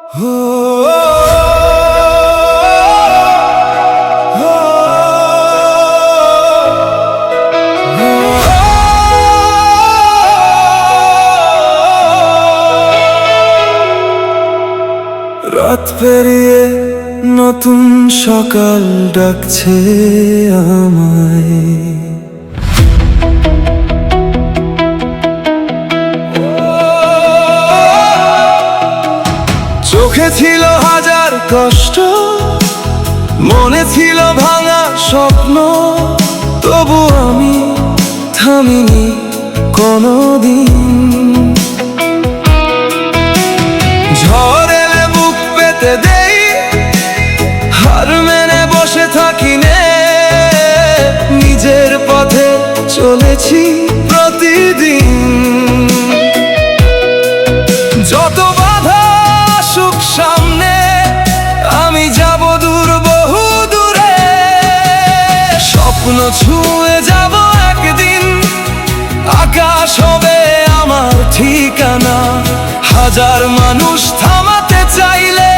রাত পেরিয়ে নতুন সকাল ডাকছে আমায়। চোখে ছিল হাজার কষ্ট, মনে ছিল ভাঙা স্বপ্ন, তবু আমি থামিনি কোনোদিন। ঝড় এলে বুক পেতে দেই, হার মেনে বসে থাকি নে, নিজের পথে চলেছি প্রতিদিন। যত বাধা আসুক সামনে, আমি যাব দূর বহু দূরে, স্বপ্ন ছুঁয়ে যাব একদিন, আকাশ হবে আমার ঠিকানা। হাজার মানুষ থামাতে চাইলে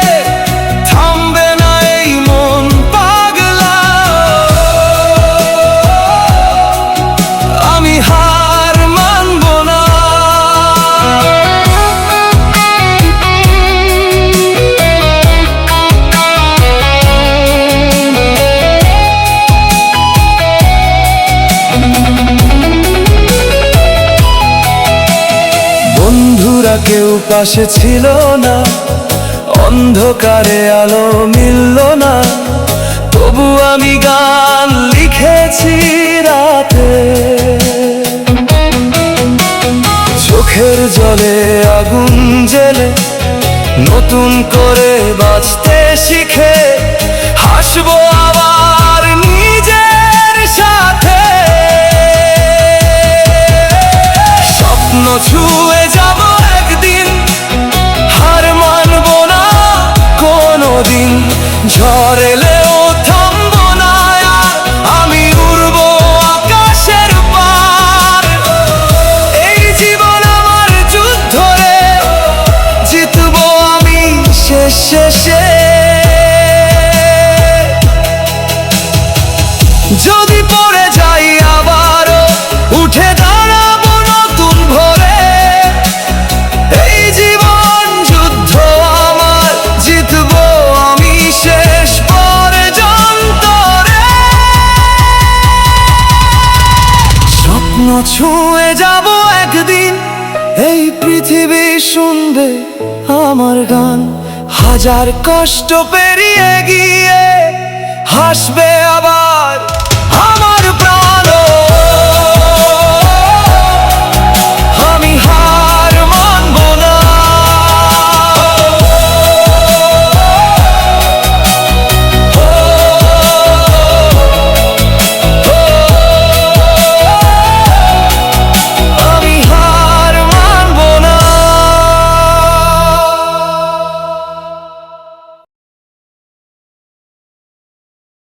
থামবে না এই মন পাগলা। আমি হার মানব না। বন্ধুরা কেউ পাশে ছিল না, অন্ধকারে আলো মিলল না, তবু আমি গান লিখেছি রাতে। চোখের জলে আগুন জেলে নতুন করে বাঁচতে শিখে, হাসবো আবার নিজের সাথে। স্বপ্ন ছুঁয়ে যাব একদিন, হার মানব না কোনোদিন। ঝড় এলেও থামবো না আর, আমি উড়বো আকাশের পার। এই জীবন আমার যুদ্ধ রে, জিতবো আমি শেষ শেষে। যদি পড়ে যাই আবারও উঠে দাঁড়াবো নতুন ভোরে। এই জীবন যুদ্ধ আমার, জিতবো আমি শেষ পর্যন্ত রে। স্বপ্ন ছুঁয়ে যাব একদিন, এই পৃথিবী শুনবে আমার গান। হাজার কষ্ট পেরিয়ে গিয়ে হাসবে আবার আমার।